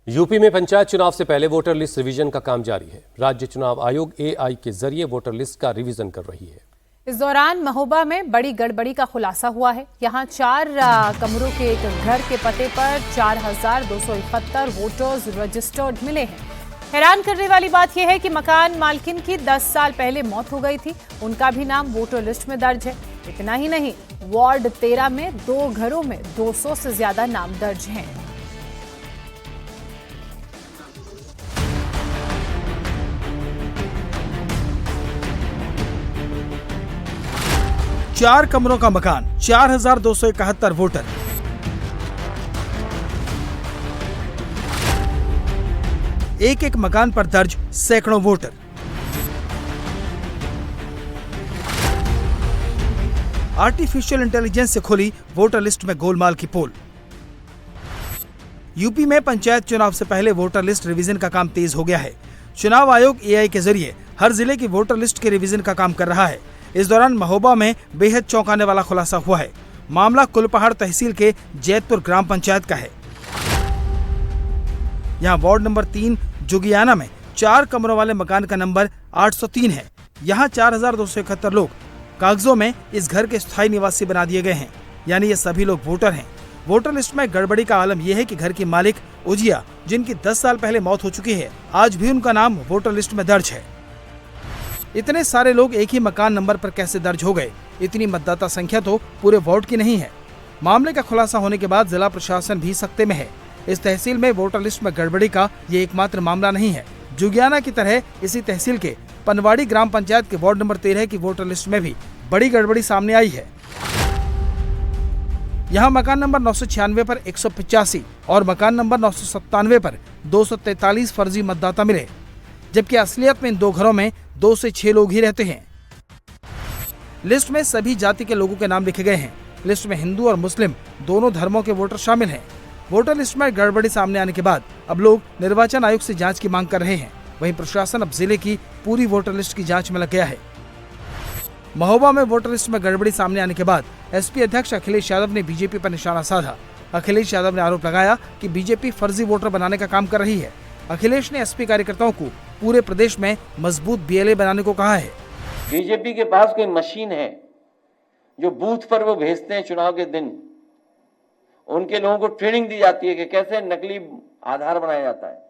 UP में पंचायत चुनाव से पहले वोटर लिस्ट रिवीजन का काम जारी है। राज्य चुनाव आयोग एआई के जरिए वोटर लिस्ट का रिवीजन कर रही है। इस दौरान महोबा में बड़ी गड़बड़ी का खुलासा हुआ है। यहां 4 कमरों के एक घर के पते पर 4,271 वोटर्स रजिस्टर्ड मिले हैं। हैरान करने वाली बात यह है कि मकान मालकिन की 10 साल पहले मौत हो गई थी। उनका भी नाम वोटर लिस्ट में दर्ज है। इतना ही नहीं, वार्ड 13 में 2 घरों में 200 से ज्यादा नाम दर्ज हैं। चार कमरों का मकान, 4,271 वोटर। एक एक मकान पर दर्ज सैकड़ों वोटर। आर्टिफिशियल इंटेलिजेंस से खुली वोटर लिस्ट में गोलमाल की पोल। यूपी में पंचायत चुनाव से पहले वोटर लिस्ट रिवीजन का काम तेज हो गया है। चुनाव आयोग एआई के जरिए हर जिले की वोटर लिस्ट के रिवीजन का काम कर रहा है। इस दौरान महोबा में बेहद चौंकाने वाला खुलासा हुआ है। मामला कुलपहाड़ तहसील के जैतपुर ग्राम पंचायत का है। यहाँ वार्ड नंबर 3 जुगियाना में 4 कमरों वाले मकान का नंबर 803 है। यहाँ 4,271 लोग कागजों में इस घर के स्थायी निवासी बना दिए गए हैं, यानी ये सभी लोग वोटर हैं। वोटर लिस्ट में गड़बड़ी का आलम यह है कि घर की मालिक उजिया, जिनकी 10 साल पहले मौत हो चुकी है, आज भी उनका नाम वोटर लिस्ट में दर्ज है। इतने सारे लोग एक ही मकान नंबर पर कैसे दर्ज हो गए? इतनी मतदाता संख्या तो पूरे वार्ड की नहीं है। मामले का खुलासा होने के बाद जिला प्रशासन भी सख्ते में है। इस तहसील में वोटर लिस्ट में गड़बड़ी का ये एकमात्र मामला नहीं है। जुगियाना की तरह इसी तहसील के पनवाड़ी ग्राम पंचायत के वार्ड नंबर 13 की वोटर लिस्ट में भी बड़ी गड़बड़ी सामने आई है। यहाँ मकान नंबर 996 पर 185 और मकान नंबर 997 पर 243 फर्जी मतदाता मिले, जबकि असलियत में इन 2 घरों में 2 से 6 लोग ही रहते हैं। लिस्ट में सभी जाति के लोगों के नाम लिखे गए हैं। लिस्ट में हिंदू और मुस्लिम दोनों धर्मों के वोटर शामिल हैं। वोटर लिस्ट में गड़बड़ी सामने आने के बाद अब लोग निर्वाचन आयोग से जांच की मांग कर रहे हैं। वहीं प्रशासन अब जिले की पूरी वोटर लिस्ट की जांच में लग गया है। महोबा में वोटर लिस्ट में गड़बड़ी सामने आने के बाद एसपी अध्यक्ष अखिलेश यादव ने बीजेपी पर निशाना साधा। अखिलेश यादव ने आरोप लगाया कि बीजेपी फर्जी वोटर बनाने का काम कर रही है। अखिलेश ने एसपी कार्यकर्ताओं को पूरे प्रदेश में मजबूत बीएलए बनाने को कहा है। बीजेपी के पास कोई मशीन है जो बूथ पर वो भेजते हैं चुनाव के दिन। उनके लोगों को ट्रेनिंग दी जाती है कि कैसे नकली आधार बनाया जाता है।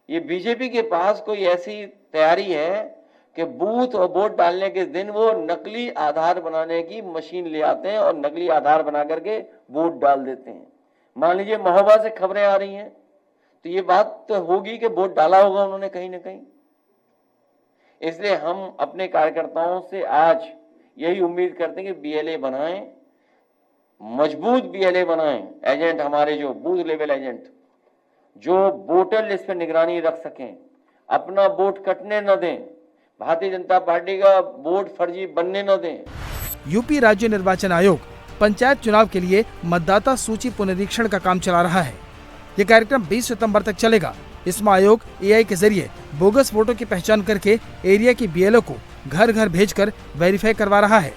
ये बीजेपी के पास कोई ऐसी तैयारी है कि बूथ और वोट डालने के दिन वो नकली आधार बनाने की मशीन ले आते हैं और नकली आधार बना करके वोट डाल देते हैं। मान लीजिए महोबा से खबरें आ रही हैं तो ये बात तो होगी कि वोट डाला होगा उन्होंने कहीं ना कहीं। इसलिए हम अपने कार्यकर्ताओं से आज यही उम्मीद करते हैं कि बीएलए बनाएं, मजबूत बीएलए बनाएं। एजेंट हमारे जो बूथ लेवल एजेंट जो वोटर लिस्ट पर निगरानी रख सकें, अपना वोट कटने न दें, भारतीय जनता पार्टी का वोट फर्जी बनने न दें। यूपी राज्य निर्वाचन आयोग पंचायत चुनाव के लिए मतदाता सूची पुनरीक्षण का काम चला रहा है। ये कार्यक्रम 20 सितंबर तक चलेगा। इसमें आयोग एआई के जरिए बोगस वोटों की पहचान करके एरिया की बीएलओ को घर घर भेजकर वेरीफाई करवा रहा है।